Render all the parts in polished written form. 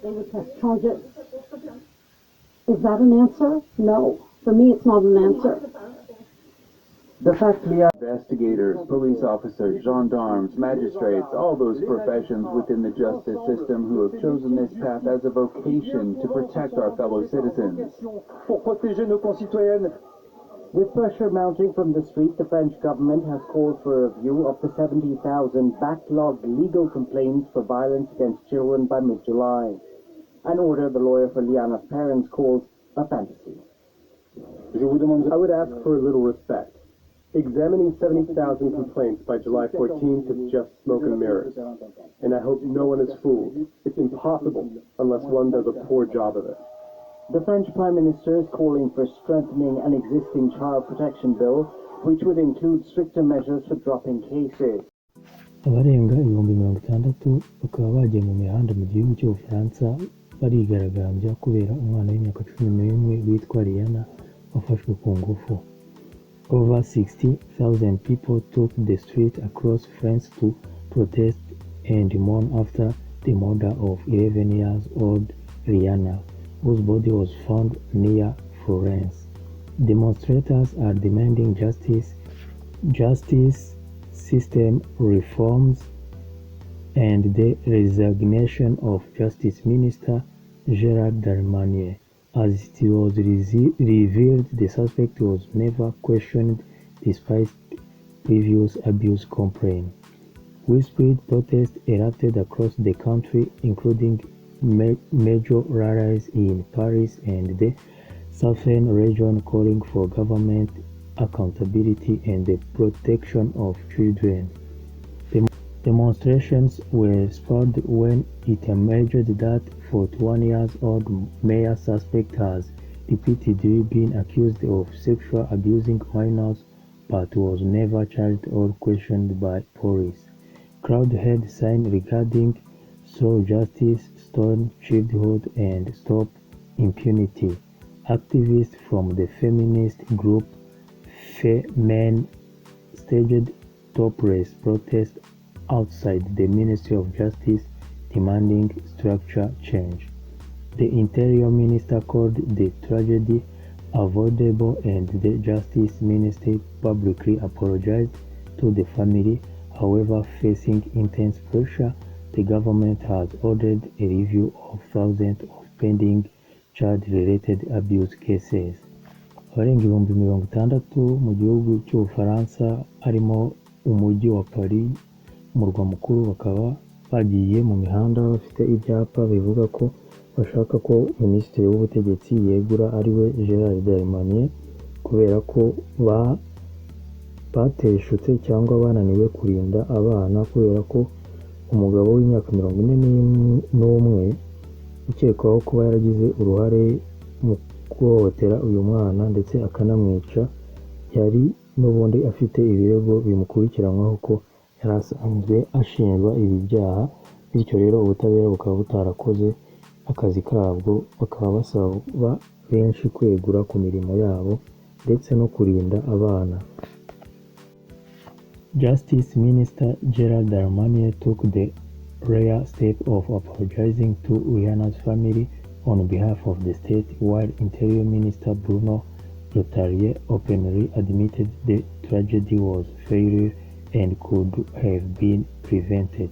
They would press charges. Is that an answer? No. For me, it's not an answer. The fact investigators, police officers, gendarmes, magistrates, all those professions within the justice system who have chosen this path as a vocation to protect our fellow citizens. Pour protéger nos concitoyennes. With pressure mounting from the street, the French government has called for a review of the 70,000 backlogged legal complaints for violence against children by mid-July. An order the lawyer for Lyhanna's parents calls a fantasy. I would ask for a little respect. Examining 70,000 complaints by July 14th is just smoke and mirrors. And I hope no one is fooled. It's impossible unless one does a poor job of it. The French Prime Minister is calling for strengthening an existing child protection bill, which would include stricter measures for dropping cases. Abarenga 60,000 bakaba bagiye mu mihanda mu gihugu cy'Ubufaransa barigaragambya kubera umwana w'imyaka 11 witwa Lyhanna wafashwe ku ngufu. Over 60,000 people took the street across France to protest and mourn after the murder of 11-year-old Lyhanna, whose body was found near Florence. Demonstrators are demanding justice system reforms, and the resignation of Justice Minister Gérôme Barella. As it was revealed, the suspect was never questioned despite previous abuse complaints. Widespread protests erupted across the country, including major rallies in Paris and the southern region calling for government accountability and the protection of children. Demonstrations were spurred when it emerged that 41-year-old male suspect has repeatedly been accused of sexually abusing minors but was never charged or questioned by police. Crowd had signs regarding slow justice, stone childhood, and stop impunity. Activists from the feminist group Femen staged topless protests outside the Ministry of Justice demanding structure change. The Interior Minister called the tragedy avoidable and the Justice Ministry publicly apologized to the family. However, facing intense pressure, the government has ordered a review of thousands of pending child-related abuse cases. Abarenga 60,000 mu gihugu cy'Ubufaransa harimo umujyi wa Paris, umurwa mukuru, bakaba bagiye mu mihanda bafite ibyapa bivuga ko bashaka ko Minisitiri w'Ubutegetsi yegura ariwe Gérald Darmanin kubera ko bateshutse cyangwa bananiwe kurinda abana, kubera ko umugabo w'imyaka 41 ukekwaho kuba yaragize uruhare mu guhohotera uyu mwana ndetse akanamwica yari n'ubundi afite ibirego bimukurikiranwaho ko yari asanzwe ashinjwa ibi byaha, bityo rero ubutabera bukaba butarakoze akazi kabwo, bakaba basaba benshi kwegura ku mirimo yabo ndetse no kurinda abana. Justice Minister Gérald Darmanin took the rare step of apologizing to Lyhanna's family on behalf of the state, while Interior Minister Bruno Le Maire openly admitted the tragedy was failure and could have been prevented.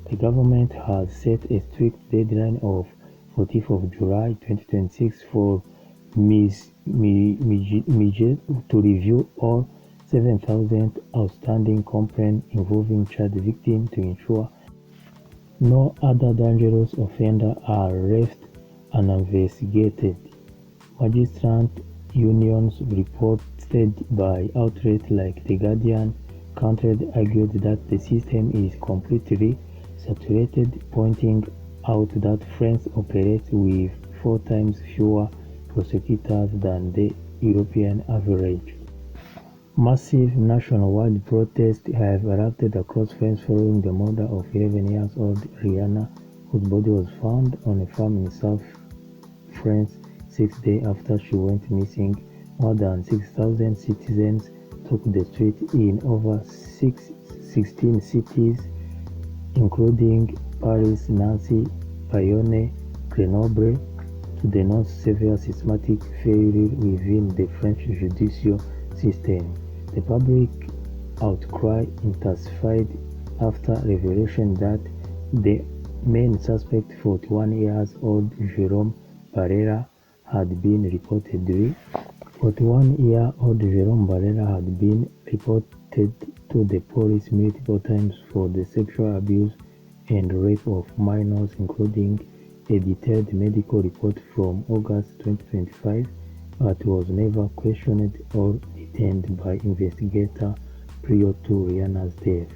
The government has set a strict deadline of 14th of July 2026 for to review all 7,000 outstanding complaints involving child victims to ensure no other dangerous offenders are left uninvestigated. Magistrate unions reported by outlets like The Guardian argued that the system is completely saturated, pointing out that France operates with 4 times fewer prosecutors than the European average. Massive nationwide protests have erupted across France following the murder of 11-year-old Lyhanna, whose body was found on a farm in South France 6 days after she went missing. More than 6,000 citizens took the street in over 16 cities, including Paris, Nancy, Bayonne, Grenoble to denounce severe systematic failure within the French judicial system. The public outcry intensified after revelation that the main suspect, 41-year-old Jérôme Barella, had been reported 41-year-old Jérôme Barella had been reported to the police multiple times for the sexual abuse and rape of minors, including a detailed medical report from August 2025, but was never questioned or detained by investigators prior to Lyhanna's death.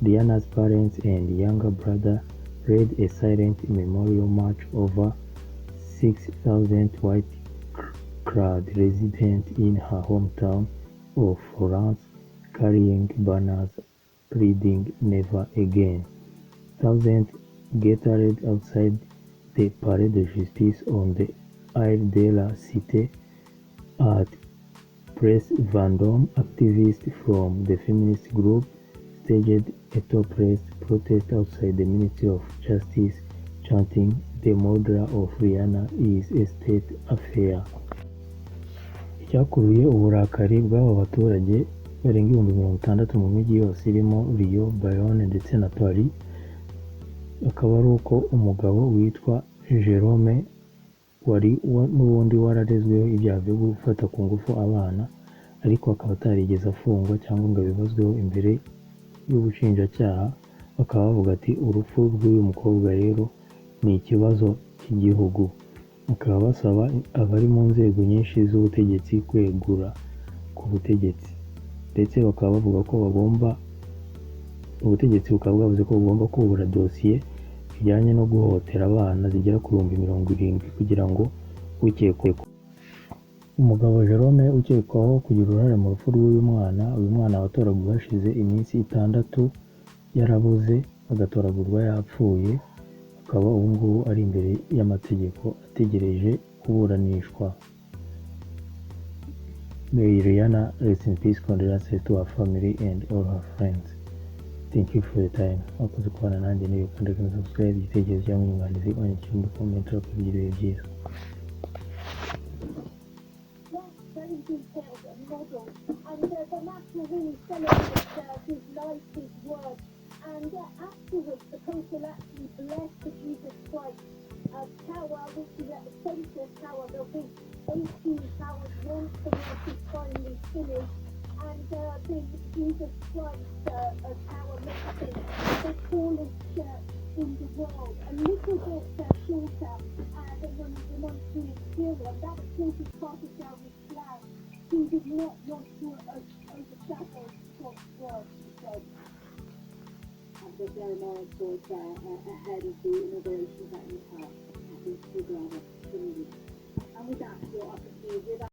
Lyhanna's parents and younger brother led a silent memorial march over 6,000 white-clad residents in her hometown of Florence, carrying banners reading "Never Again." Thousands gathered outside the Palais de Justice on the Ile de la Cité. At Place Vendôme, activists from the feminist group staged a topless protest outside the Ministry of Justice, chanting, "The murder of Lyhanna is a state affair." Icyakuruye uburakari bw'aba baturage barenga 60,000 mu mijyi yose irimo Lyon, Bayonne ndetse na Paris, akaba ari uko umugabo witwa Jérôme wari n'ubundi wararezweho ibyaha byo gufata ku ngufu abana, ariko akaba atarigeze afungwa cyangwa ngo abibazweho imbere y'ubushinjacyaha. Bakaba bavuga ati urupfu rw'uyu mukobwa rero ni ikibazo cy'igihugu. Bakaba basaba abari mu nzego nyinshi z'ubutegetsi kwegura ku butegetsi, ndetse bakaba bavuga ko ubutegetsi bukaba bwavuze ko bugomba kubura dosiye bijyanye no guhohotera abana zigera ku 70,000 kugira ngo umugabo Jérôme ukekwaho kugira uruhare mu rupfu rw'uyu mwana watoraguwe hashize iminsi 6 yarabuze, agatoragurwa yapfuye, akaba ubu ngubu ari imbere y'amategeko ategereje kuburanishwa. May Lyhanna rest in peace, condolences to her family and all her friends. Thank you for your time. Wakoze kubana nanjye niyo kandi kandi subscribe, igitekerezo cyangwa inyunganizi wandikira muri comment kugira ibihe byiza. Very detailed model, and the National really celebrates his life, his work, and afterwards the Pope will actually bless the Jesus Christ tower, which is at the centre tower. There'll be 18 towers once the work is finally finished, and the Jesus Christ tower makes it the tallest church in the world, a little bit shorter than the Montreal Exterior. That of course is part of Jérôme's plan. He did not want to overshadow God's work, he said. The Jeremiah thought ahead of the inauguration of that